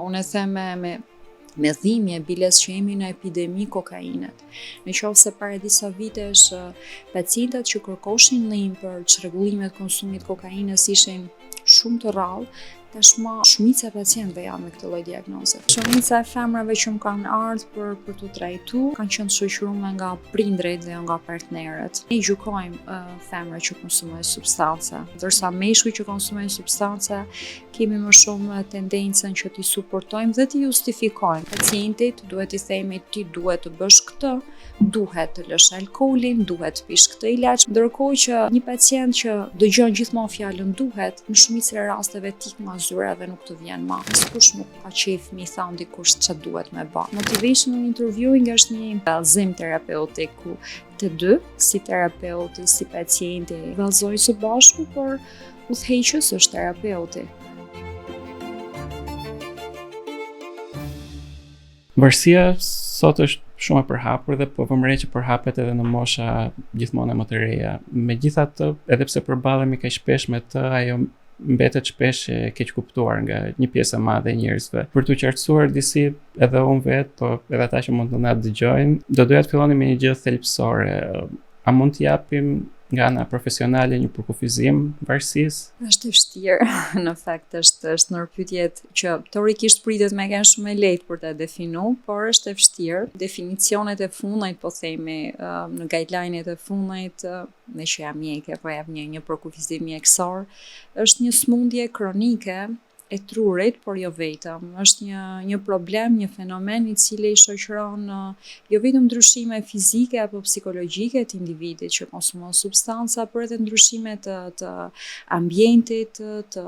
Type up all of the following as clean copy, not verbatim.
Unë e them me dhimbje, biles që jemi në epidemi kokainet. Në qoftë se para disa vitesh pacientët që kërkoshin ndihmë për çrregullimet e konsumit kokainës ishin shumë të rrallë, tashmë shumica e pacientëve janë me këtë lloj diagnoze. Shumica e femrave që më kanë ardhur për të trajtuar kanë qenë shoqëruar nga prindrit dhe nga partnerët. Ne gjykojmë femrat që konsumojnë substanca, ndërsa meshkujt që konsumojnë substanca kemi më shumë tendencën që t'i suportojmë dhe t'i justifikojmë. Pacientit duhet i themi ti duhet të bësh këtë, duhet të lësh alkoolin, duhet të pish këtë ilaç, ndërkohë që një pacient që dëgjon gjithmonë fjalën duhet, në shumicën e rasteve tik nga zyra dhe nuk të vjen më. Askush nuk ka qejf mi thon dikush ç'a duhet me bë. Motivational interviewing është një vallëzim terapeutik ku të dy, si terapeuti, si pacienti, vallëzojnë së bashku, por udhëheqës është terapeuti. Varësia sot është shumë e përhapur dhe po vëmëre që përhapet edhe në mosha gjithmonë më të reja. Megjithatë, edhe pse përballemi kaq shpesh me të, ajo mbetet shpesh e keq kuptuar nga një pjesë e madhe e njerëzve. Për t'u qartësuar disi, edhe unë vetë, po edhe ata që mund të na dëgjojnë, do doja të filloni me një gjë thelbësore. A mund të japim nga ana profesionale një përkufizim varësisë? Është e vështirë, në fakt është ndër pyetjet që teorikisht pritet me qenë shumë e lehtë për ta definuar, por është e vështirë. Definicionet e fundit, po themi, në guideline-et e fundit, me që jam mjeke, po jap një përkufizim mjekësor, është një smundje kronike e trurit, por jo vetëm. Është një problem, një fenomen i cili shoqëron jo vetëm ndryshime fizike apo psikologjike të individit që konsumon substanca, por edhe ndryshime të ambientit, të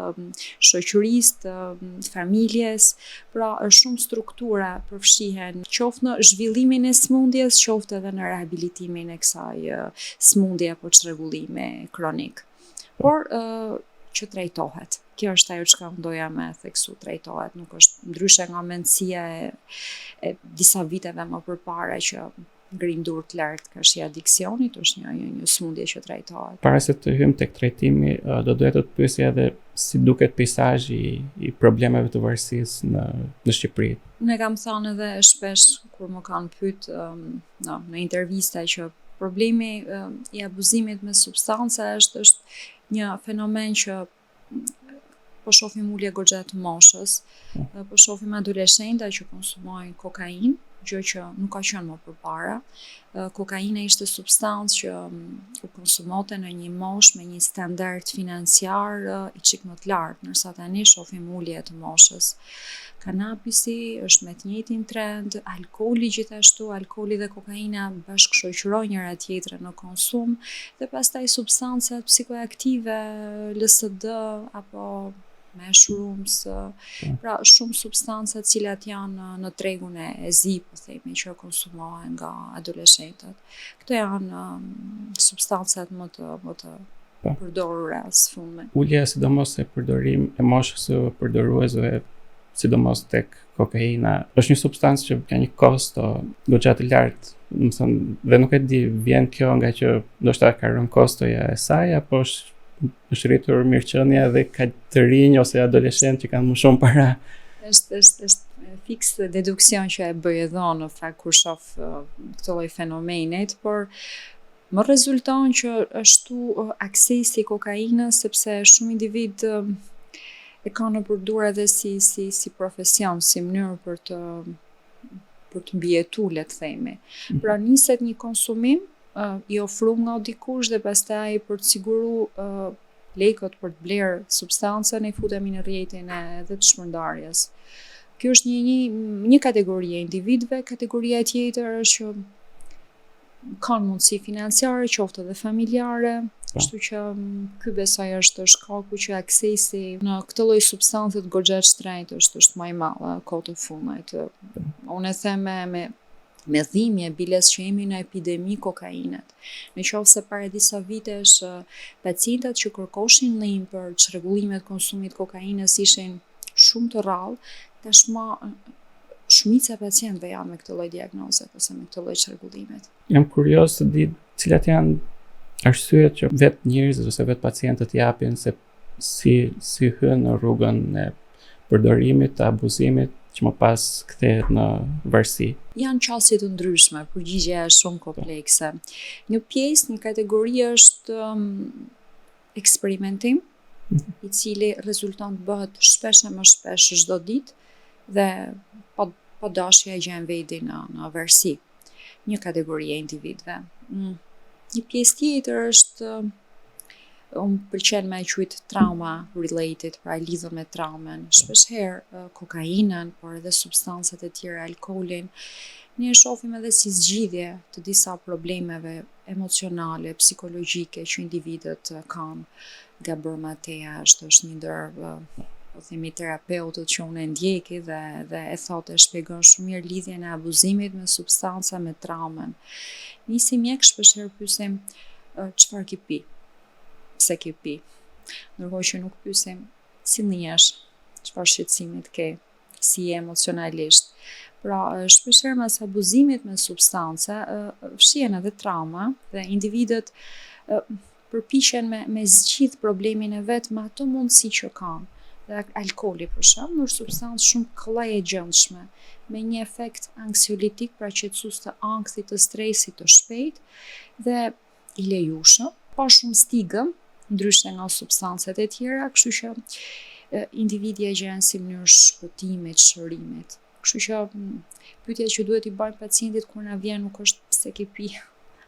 shoqërisë, të familjes. Pra, shumë struktura përfshihen, qoftë në zhvillimin e smundjes, qoftë edhe në rehabilitimin e kësaj smundje apo çrregullimi kronik. Por që trajtohet. Kjo është ajo që doja me theksu, trajtohet, nuk është ndryshe nga mendësia e disa viteve më përpara që ngrim dur të lartë ka shi adiksionit, është një smundje që trajtohet. Para se të hyjmë tek trajtimi, do doja të të pyesja edhe si duket peizazhi i problemeve të varësisë në Shqipëri. Unë kam thënë edhe shpesh kur më kanë pyet në intervista që problemi i abuzimit me substanca është një fenomen që po shohim ulje goxha të moshës, po shohim adoleshenta që konsumojnë kokainë, gjë që nuk ka qenë më përpara. Kokaina ishte substancë që u konsumonte në një moshë me një standard financiar i çik më të lartë, ndërsa tani shohim ulje të moshës. Kanabisi është me të njëjtin trend, alkooli gjithashtu, alkooli dhe kokaina bashkëshoqërojnë njëra tjetrën në konsum, dhe pastaj substancat psikoaktive, LSD apo mushrooms, pra shumë substanca të cilat janë në tregun e zi, po themi, që konsumohen nga adoleshentët. Këto janë substancat më të përdorura së fundmi. Ulja sidomos e përdorim e moshës së përdoruesve, sidomos tek kokaina, është një substancë që ka një kosto goxha të lartë, dhe nuk e di, vjen kjo nga që ndoshta ka rënë kostoja e saj, apo është rritur mirëqenia dhe ka të rinj ose adoleshent që kanë më shumë para. Është fiks deduksion që e bëj edhe në fakt kur shoh këtë lloj fenomenit, por më rezulton që ashtu aksesi kokainës, sepse shumë individ e kanë në përdor edhe si profesion, si mënyrë për të mbijetuar, le të themi. Pra niset një konsumim i ofruar nga dikush dhe pastaj për të siguruar lekët për të blerë substancën, ne futemi në rrjetin edhe të shpërndarjes. Kjo është një kategori e individëve, kategoria tjetër është që kanë mundësi financiare, qoftë edhe familjare, kështu që ky besoj është shkaku që aksesi në këtë lloj substance të goxha të shtrenjtë është më i madh kohë të fundit. Unë e them me dhimbje, biles që jemi në epidemi kokainet. Në qoftë se para disa vitesh pacientët që kërkoshin ndihmë për çrregullimet e konsumit kokainës ishin shumë të rrallë, tashmë shumica e pacientëve janë me këtë lloj diagnoze ose me këtë lloj çrregullimit. Jam kurioz të di cilat janë arsyet që vetë njerëzit ose vetë pacientët japin se si hyn në rrugën e përdorimit, të abuzimit, që më pas kthehet në varësi? Janë qasje të ndryshme, përgjigjja është shumë komplekse. Një pjesë, një kategori është eksperimentim, i cili rezultant bëhet shpesh e më shpesh çdo ditë dhe pa dashje e gjen veten në varësi. Një kategori e individëve. Një pjesë tjetër është unë pëlqen me e quajt trauma related, pra e lidhur me traumën. Shpeshherë kokainën, por edhe substancat e tjera, alkoolin, ne e shohim edhe si zgjidhje të disa problemeve emocionale, psikologjike që individët kanë nga brëma te jashtë. Është një ndër po themi terapeutët që unë e ndjeki dhe e thotë e shpjegon shumë mirë lidhjen e abuzimit me substanca me traumën. Ne si mjek shpeshherë pyesim çfarë ke pi? Pse ke pi? Ndërkohë që nuk pyesim si ndihesh, çfarë shqetësimit ke, si je emocionalisht. Pra, shpeshherë mes abuzimit me substanca fshihen edhe trauma dhe individët përpiqen me zgjidh problemin e vet me ato mundësi që kanë. Dhe alkooli për shembull është substancë shumë kollaj e gjendshme, me një efekt anksiolitik, pra qetësues të ankthit, të stresit të shpejtë dhe i lejushëm, pa shumë stigëm, ndryshe nga substancat e tjera, kështu që individi e gjen si mënyrë shpëtimi, çrrimit. Kështu që pyetja që duhet i bëjmë pacientit kur na vjen nuk është pse ke pi,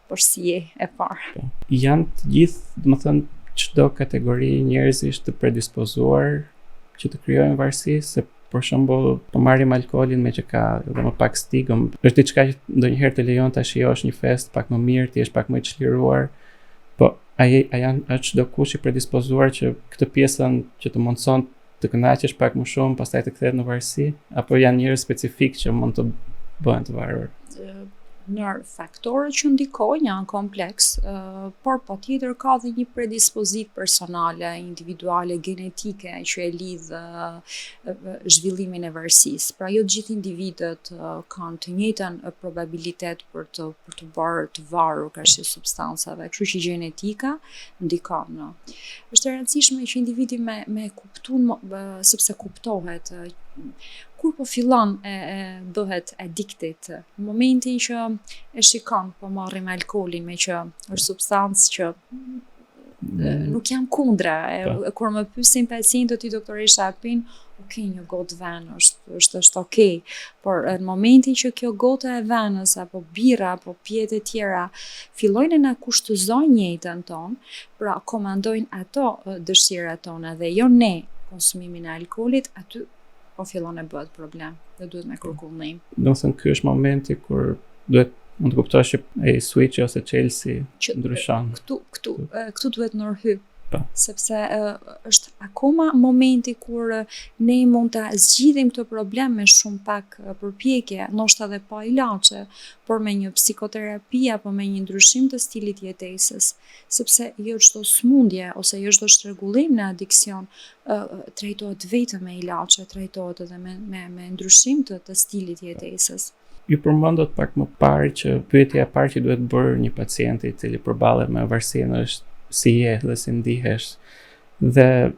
por si je e parë. Janë të gjithë, domethënë çdo kategori njerëzish të predispozuar që të krijojnë varësi, se për shembull, po marrim alkoolin me që ka edhe më pak stigëm, është diçka që ndonjëherë të lejon ta shijosh një fest pak më mirë, ti je pak më i çliruar, po është çdo kush i predispozuar që këtë pjesën që të mundson të kënaqesh pak më shumë, pastaj të kthehet në varësi, apo janë njerëz specifik që mund të bëhen të varur? Nër faktorët që ndikojnë janë kompleks, por patjetër ka dhe një predispozit personale, individuale, genetike që e lidh zhvillimin e varësisë. Pra jo të gjithë individët kanë të njëjtën probabilitet për të bërë të varur karshi substancave, kështu që gjenetika ndikon. Është e rëndësishme që individi me kuptu, sepse kuptohet kur po fillon bëhet addicted, në momentin që e shikon, po marrim alkoolin me që është substancë që nuk jam kundra, kur më pyesin pacientët i doktoresha pin, një gotë ven është okay, por në momentin që kjo gota e venës apo bira apo pjetë e tjera fillojnë na kushtëzojnë jetën tonë, pra komandojnë ato dëshirat tona dhe jo ne konsumimin e alkoolit, aty po fillon e bëhet problem dhe duhet me kërku ndihmë. Domethënë ky është momenti kur mund të kuptosh që ai switch ose Chelsea ndryshon. Këtu duhet ndërhy. Sepse është akoma momenti kur ne mund ta zgjidhim këtë problem me shumë pak përpjekje, ndoshta edhe pa ilaçe, por me një psikoterapi apo me një ndryshim të stilit jetesës, sepse jo çdo smundje ose jo çdo shtrëngullim në adiksion trajtohet vetëm me ilaçe, trajtohet edhe me ndryshim të stilit jetesës. Ju përmendët pak më parë që pyetja e parë që duhet bërë një pacienti i cili përballet me varësinë është si je dhe si ndihesh. Dhe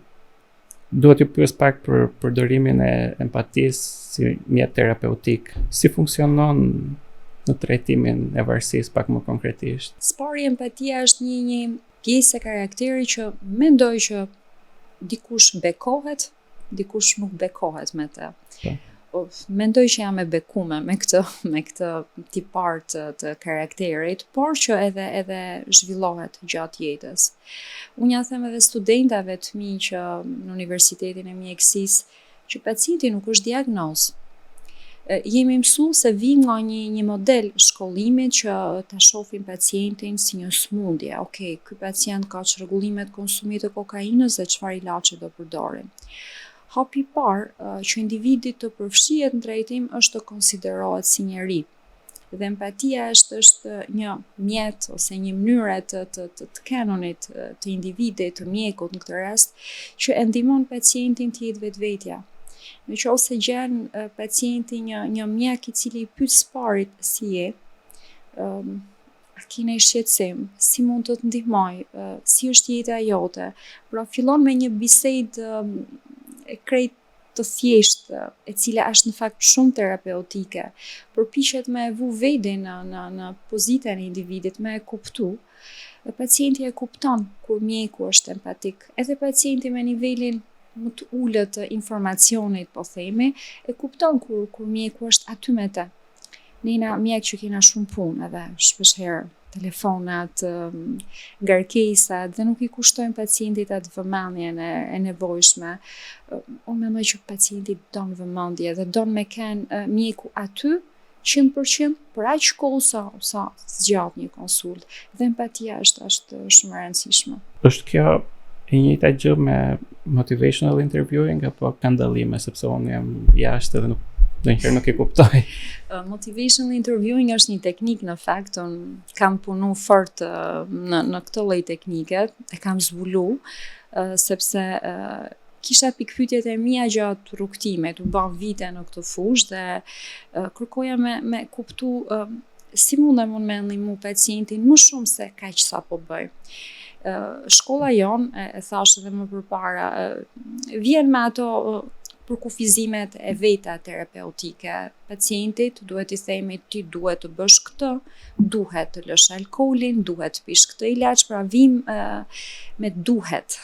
duhet ju pyes pak për përdorimin e empatisë si mjet terapeutik. Si funksionon në trajtimin e varësisë pak më konkretisht? Spari empatia është një pjesë e karakterit që mendoj që dikush bekohet, dikush nuk bekohet me të. Mendoj që jam e bekume me këtë tipar të karakterit, por që edhe zhvillohet gjatë jetës. Unë ja them edhe studentave të mi që në Universitetin e Mjekësisë që pacienti nuk është diagnozë. Jemi mësuar se vim nga një model shkollimi që ta shohim pacientin si një smundje. Okej, ky pacient ka çrregullime të konsumit të kokainës dhe çfarë ilaçe do përdorim. Hapi i parë që individi të përfshihet në trajtim është të konsiderohet si njeri. Dhe empatia është një mjet ose një mënyrë të kanonit të individit, të mjekut në këtë rast, që e ndihmon pacientin të jetë vetvetja. Nëse gjen pacienti një mjek i cili i pyet sparit si je, a ke ndonjë shqetësim, si mund të ndihmoj, si është jeta jote, pra fillon me një bisedë e krejt të thjeshtë, e cila është në fakt shumë terapeutike, përpiqet me e vu veten në pozitën e individit, me e kuptu. Pacienti e kupton kur mjeku është empatik, edhe pacienti me nivelin më të ulët të informacionit, po themi, e kupton kur mjeku është aty me të. Nena mjek që kena shumë punë edhe shpeshherë telefonat, ngarkesat dhe nuk i kushtojnë pacientit atë vëmendjen e nevojshme. Unë mendoj që pacienti don vëmendje dhe don me kenë mjeku aty 100% për aq kohë sa zgjat një konsult. Dhe empatia është shumë e rëndësishme. Është kjo e njëjta gjë me motivational interviewing apo ka ndallime, sepse unë jam jashtë dhe ndonjëherë nuk e kuptoj. Motivational interviewing është një teknikë në fakt, unë kam punu fort në këtë lloj teknike, e kam zbulu, sepse kisha pikpyetjet e mia gjatë rrugtimit, u bën vite në këtë fushë dhe kërkoja me kuptu si mundem unë me ndihmu pacientin më shumë se kaq sa po bëj. Shkolla jon, e thash edhe më përpara, vjen me ato përkufizimet e veta terapeutike. Pacientit duhet i themi ti duhet të bësh këtë, duhet të lësh alkoolin, duhet të pish këtë ilaç, pra vim me duhet.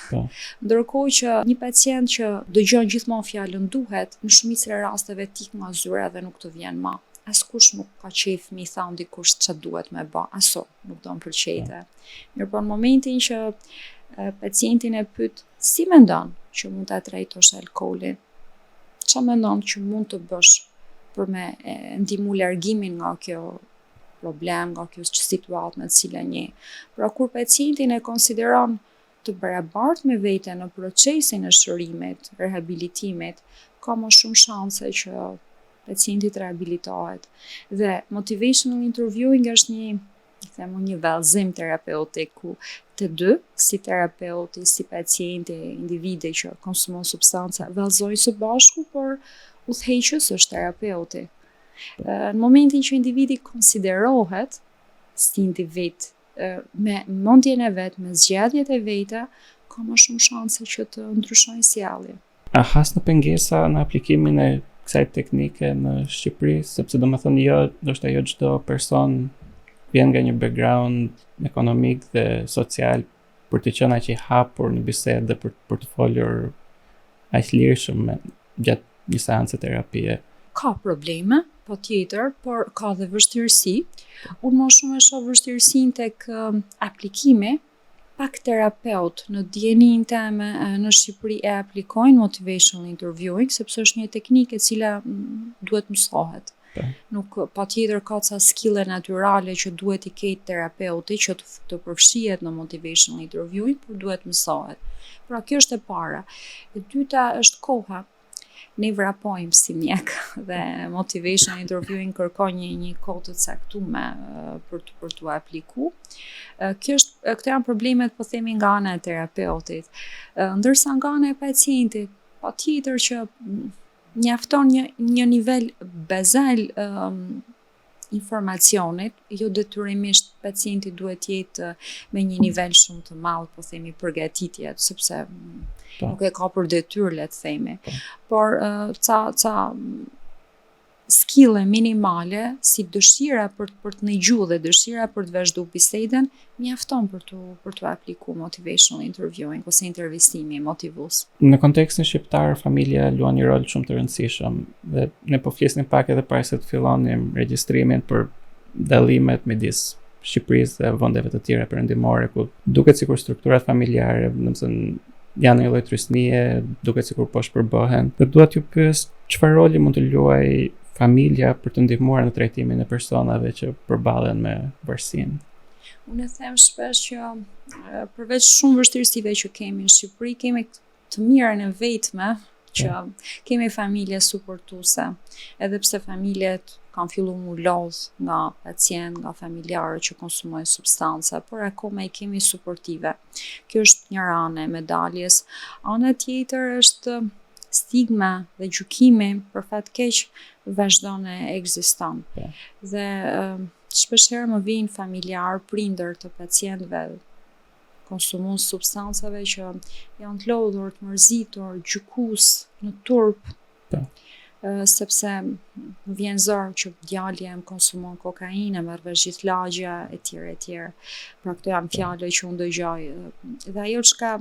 Ndërkohë që një pacient që dëgjon gjithmonë fjalën duhet, në shumicën e rasteve tik nga zyra dhe nuk të vjen më. Askush nuk ka qejf mi thon dikush ç'a duhet me bë, aso nuk do të pëlqejte. Mirëpo në momentin që pacientin e pyet si mendon që mund ta trajtosh alkoolin, ç'a mendon që mund të bësh për me ndihmu largimin nga kjo problem, nga kjo situatë në të cilën je. Pra kur pacientin e konsideron të barabartë me veten në procesin e shërimit, rehabilitimit, ka më shumë shanse që pacienti të rehabilitohet. Dhe motivational interviewing është një vallëzim terapeutik ku të dy, si terapeuti, si pacienti, individi që konsumon substanca, vallëzojnë së bashku, por udhëheqës është terapeuti. Në momentin që individi konsiderohet si individ me mendjen e vet, me zgjedhjet e veta, ka më shumë shanse që të ndryshojnë sjellje. A has në pengesa në aplikimin e kësaj teknike në Shqipëri, sepse domethënë ndoshta jo çdo person vjen nga një background ekonomik dhe social për të qenë aq i hapur në bisedë dhe për të folur aq lirshëm gjatë një seance terapie. Ka probleme, patjetër, por ka dhe vështirësi. Unë më shumë e shoh vështirësinë tek aplikimi. Pak terapeut në dijenin time në Shqipëri e aplikojnë motivational interviewing, sepse është një teknikë e cila duhet mësohet. Nuk patjetër ka ca skille natyrale që duhet i ketë terapeuti që të përfshihet në motivational interviewing, por duhet mësohet. Pra kjo është e para. E dyta është koha. Ne vrapojmë si mjek dhe motivational interviewing kërkon një kohë të caktuar për t'u apliku. Këto janë problemet, po themi, nga ana e terapeutit. Ndërsa nga ana e pacientit, patjetër që mjafton një nivel bazal informacionit, jo detyrimisht pacienti duhet jetë me një nivel shumë të madh, po themi, përgatitje, sepse nuk e ka për detyrë, le të themi. Por ca skille minimale, si dëshira për të ndëgjuar dhe dëshira për të vazhduar bisedën, mjafton për të aplikuar motivational interviewing ose intervistimi motivues. Në kontekstin shqiptar, familja luan një rol shumë të rëndësishëm dhe ne po flisnim pak edhe para se të fillonim regjistrimin për dallimet midis Shqipërisë dhe vendeve të tjera perëndimore, ku duket sikur strukturat familjare, domethënë janë një lloj trysnie, duket sikur po shpërbohen. Dhe dua t'ju pyes çfarë roli mund të luajë familja për të ndihmuar në trajtimin e personave që përballen me varësinë. Unë e them shpesh që përveç shumë vështirësive që kemi në Shqipëri, kemi të mirën e vetme që kemi familje suportuese, edhe pse familjet kanë filluar mu lodh nga pacient, nga familjarë që konsumojnë substanca, por akoma i kemi suportive. Kjo është një anë e medaljes. Ana tjetër është stigma dhe gjykimi për fat keq vazhdon e ekziston. Dhe shpeshherë më vijnë familjar, prindër të pacientëve konsumues substancave që janë të lodhur, të mërzitur, gjykues, në turp, Po. Sepse më vjen zor që djali em konsumon kokainë, merr vesh gjithë lagja etj. Pra këto janë fjalë që unë dëgjoj. Dhe ajo çka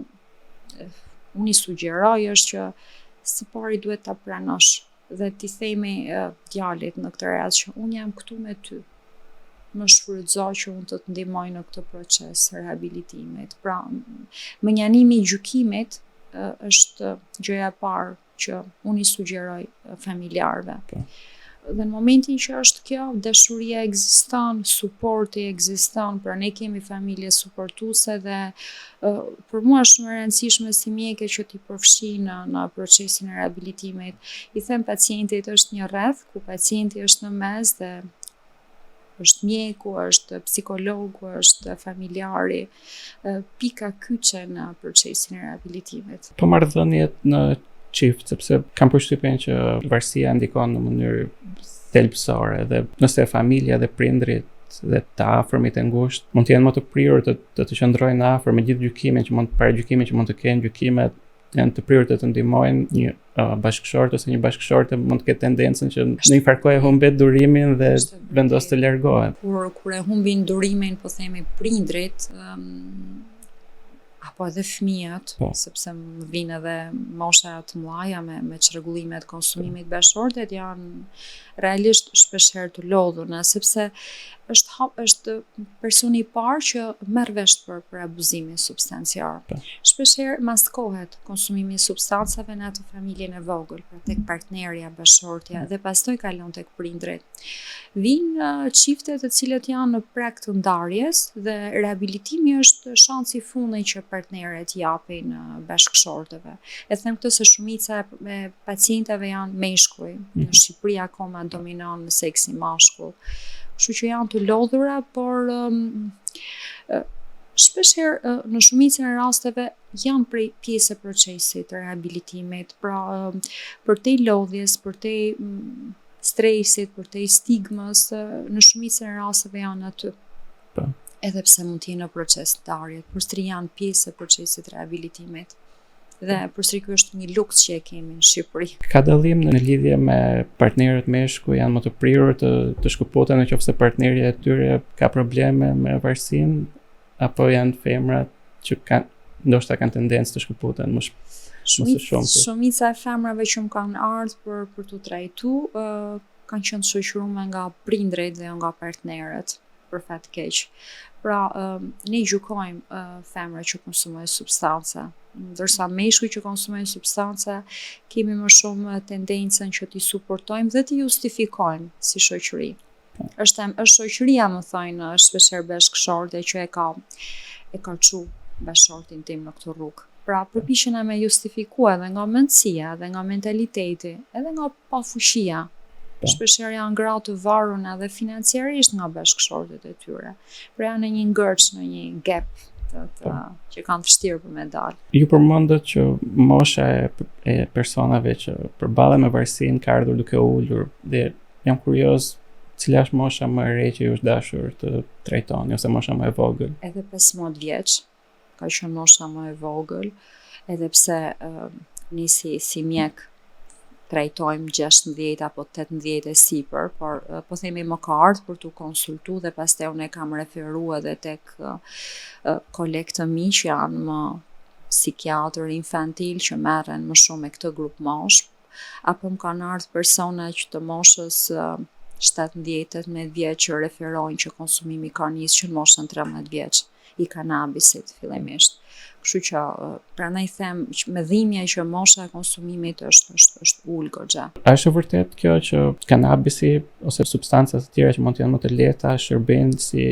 unë i sugjeroj është që së pari duhet ta pranosh dhe ti themi djalit në këtë rast që unë jam këtu me ty. Më shfrytëzo që unë të ndihmoj në këtë proces rehabilitimit. Pra, menjanimi i gjykimit është gjëja e parë që unë i sugjeroj familjarëve. Dhe në momentin që është kjo, dashuria ekziston, suporti ekziston, pra ne kemi familje suportuese dhe për mua është shumë e rëndësishme si mjeke që t'i përfshi në procesin e rehabilitimit. I them pacientit është një rreth ku pacienti është në mes dhe është mjeku, është psikologu, është familjari, pika kyçe në procesin e rehabilitimit. Po marrëdhëniet në çift, sepse kam përshtypjen që varësia ndikon në mënyrë thelbësore dhe nëse familja dhe prindrit dhe të afërmit e ngushtë mund të jenë më të prirur të qëndrojnë afër me gjithë gjykimin që mund paragjykimin që mund të kenë, gjykimet janë të prirur të ndihmojnë, një bashkëshort ose një bashkëshorte mund të ketë tendencën që në një farë kohë humbet durimin dhe vendos të largohet. Kur e humbin durimin, po themi prindrit, apo edhe fëmijët, sepse më vinë edhe mosha të mëdha me çrregullimet konsumimit bashkëshortet janë realisht shpeshherë të lodhuna, sepse është personi i parë që merr vesh për abuzimin substanciar. Shpeshherë maskohet konsumimi i substancave në atë familjen e vogël, pra tek partnerja, bashkëshortja dhe pastaj kalon tek prindrit. Vinë çifte të cilët janë në prag të ndarjes dhe rehabilitimi është shansi i fundit që partnerët japin bashkëshorteve. E them këtë se shumica e pacientëve janë meshkuj. Në Shqipëri akoma dominon seksi mashkull. Kështu që janë të lodhura, por shpeshherë në shumicën e rasteve janë pjesë e procesit të rehabilitimit. Pra, përtej lodhjes, përtej stresit, përtej stigmës, në shumicën e rasteve janë aty. Edhe pse mund të jenë në proces ndarje, përsëri janë pjesë e procesit të rehabilitimit. Dhe përsëri ky është një luks që e kemi në Shqipëri. Ka dallim në lidhje me partnerët meshkuj, janë më të prirur të shkëputen nëse partneri e tyre ka probleme me varësinë, apo janë femrat që ndoshta kanë tendencë të shkëputen më shumë. Shumica e femrave që më kanë ardhur për tu trajtuar kanë qenë të shoqëruar nga prindrit dhe nga partnerët, për fat keq. Pra, ne gjykojmë femrat që konsumojnë substanca, ndërsa meshkujt që konsumojnë substanca kemi më shumë tendencën që t'i suportojmë dhe t'i justifikojmë si shoqëri. Është shoqëria, më thojnë shpeshherë bashkëshorte që e ka çu bashkëshortin tim në këtë rrugë. Pra, përpiqena me justifikuar edhe nga mendësia, edhe nga mentaliteti, edhe nga pafuqia. Shpeshherë janë gra të varura edhe financiarisht nga bashkëshortet e tyre. Pra janë në një ngërç, në një gap që kanë vështirë për me dalë. Ju përmendët që mosha e personave që përballen me varësinë ka ardhur duke ulur dhe jam kurioz cila është mosha më e re që ju është dashur të trajtoni ose mosha më e vogël? Edhe 15 vjeç ka qenë mosha më e vogël, edhe pse ne si mjek trajtojmë 16 apo 18 e sipër, por po themi më ka ardhur për t'u konsultuar dhe pastaj unë e kam referuar edhe tek kolegë të mi që janë më psikiatër infantil që merren më shumë me këtë grup mosh, apo më kanë ardhur persona që të moshës 17-18 vjeç që referojnë që konsumimi ka nisur që në moshën 13 vjeç i kanabisit fillimisht. Kështu që prandaj them me dhimbje që mosha e konsumimit është ul goxha. A është vërtet kjo që kanabisi ose substanca të tjera që mund të jenë më të lehta shërbejnë si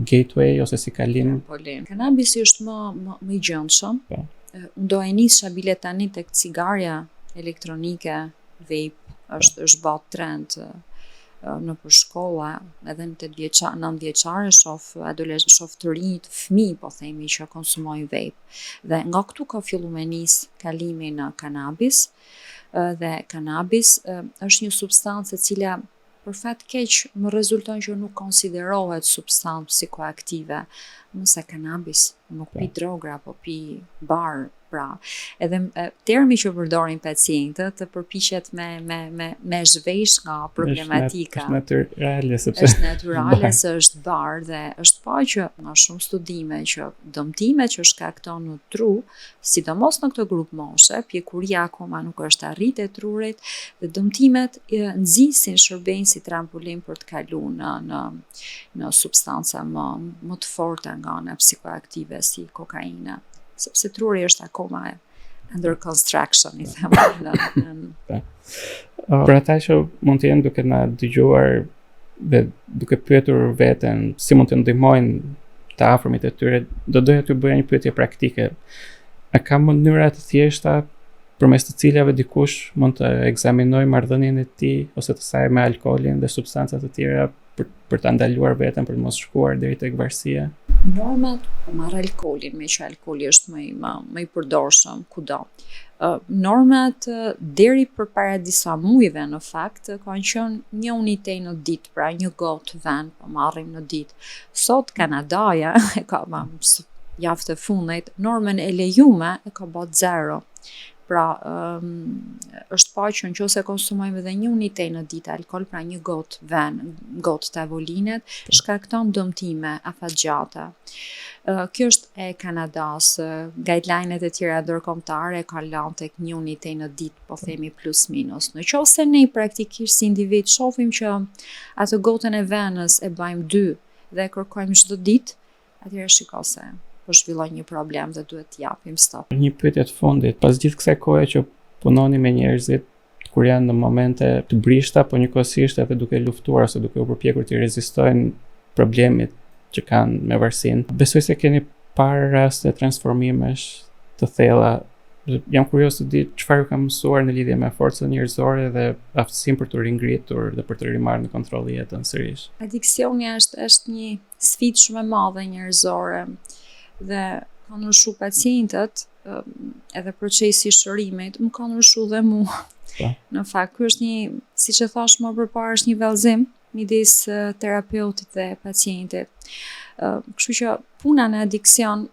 gateway ose si kalim? Kanabisi është më i gjendshëm. Unë do e nisha bile tani tek cigaria elektronike, vape, është bë trend në për shkolla, edhe në 9 vjeçare shoh të rinj, të fëmijë po themi që konsumojnë vape. Dhe nga këtu ka filluar me nis kalimi në kanabis, dhe kanabis është një substancë e cila për fat keq më rezulton që nuk konsiderohet substancë psikoaktive, nëse kanabis nuk pi droga apo pi bar, Pra, edhe termi që përdorin pacientët përpiqet me zhvesh nga problematika. Është natyrale sepse është natyrale se është barë dhe është pa që nga shumë studime që dëmtimet që shkakton në tru, sidomos në këtë grup moshe, pjekuria akoma nuk është arrit e trurit dhe dëmtimet nxisin shërbejnë si trampolin për të kaluar në substanca më të forta nga ana psikoaktive si kokaina, sepse truri është akoma under construction, i them. Për ata që mund të jenë duke na dëgjuar dhe duke pyetur veten si mund të ndihmojnë të afërmit e tyre, do doja t'ju bëja një pyetje praktike. A ka mënyra të thjeshta përmes të cilave dikush mund të ekzaminojë marrëdhënien e tij ose të saj me alkoolin dhe substancat të tjera për ta ndaluar veten për të mos shkuar deri tek varësia? Normat marr alkoolin, me që alkooli është më i përdorshëm kudo. Normat deri përpara disa muajve në fakt kanë qenë 1 unitej në ditë, pra 1 gotë ven po marrim në ditë. Sot Kanadaja e ka javë të fundit, normën e lejume e ka bë 0. Pra, është pa që nëse konsumojmë edhe 1 unitej në ditë alkool, pra 1 gotë ven, gotë tavolinet, shkakton dëmtime afatgjate. Kjo është e Kanadas, guideline-et e tjera ndërkombëtare kanë lënë tek 1 unitej në ditë, po themi plus minus. Nëse ne praktikisht si individ shohim që atë gotën e venës e bëjmë 2 dhe kërkojmë çdo ditë, atëherë shiko se po zhvillon një problem dhe duhet t'i japim stop. Një pyetje të fundit, pas gjithë kësaj kohe që punoni me njerëzit kur janë në momente të brishta, po njëkohësisht edhe duke luftuar ose duke u përpjekur të rezistojnë problemit që kanë me varësinë, besoj se keni parë raste transformimesh të thella. Jam kurioz të di çfarë ju ka mësuar në lidhje me forcën njerëzore dhe aftësinë për të ringritur dhe për të rimarrë në kontroll jetën sërish. Adiksioni është një sfidë shumë e madhe njerëzore dhe ka ndryshu pacientët, edhe procesi i shërimit më ka ndryshu dhe mua. Në fakt, ky është siç e thash më përpara, është një vallëzim midis terapeutit dhe pacientit. Kështu që puna në adiksion,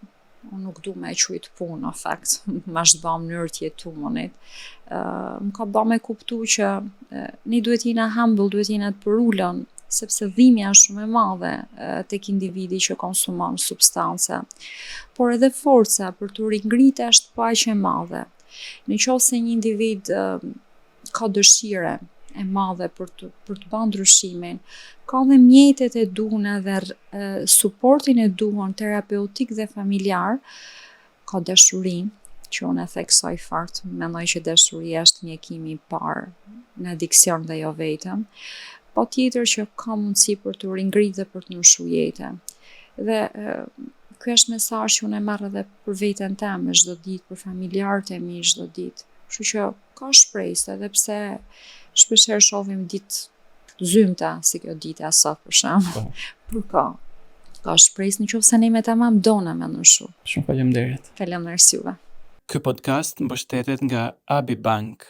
unë nuk du me e quajt punë në fakt, ma është ba mënyrë të jetumonit. Më ka ba me kuptu që ne duhet jena humble, duhet jena të përullën, sepse dhimbja është shumë e madhe tek individi që konsumon substanca. Por edhe forca për të ringritur është pa aq e madhe. Nëse një individ ka dëshire e madhe për të bërë ndryshimin, ka dhe mjetet e duhuna dhe suportin e duhur terapeutik dhe familjar, ka dashurinë, që unë e theksoj fort, mendoj që dashuria është mjekimi i parë në adiksion dhe jo vetëm. Po tjetër që ka mundësi për të ringritur dhe për të ndryshuar jetën. Dhe ky është mesazh që unë e marr edhe për veten time çdo ditë, për familjarët e mi çdo ditë. Kështu që ka shpresë, edhe pse shpeshherë shohim ditë të zymta, si kjo ditë sot për shembull. Por ka shpresë nëse ne me tamam dona me ndryshu. Shumë faleminderit. Faleminderit juve. Ky podcast mbështetet nga Abi Bank.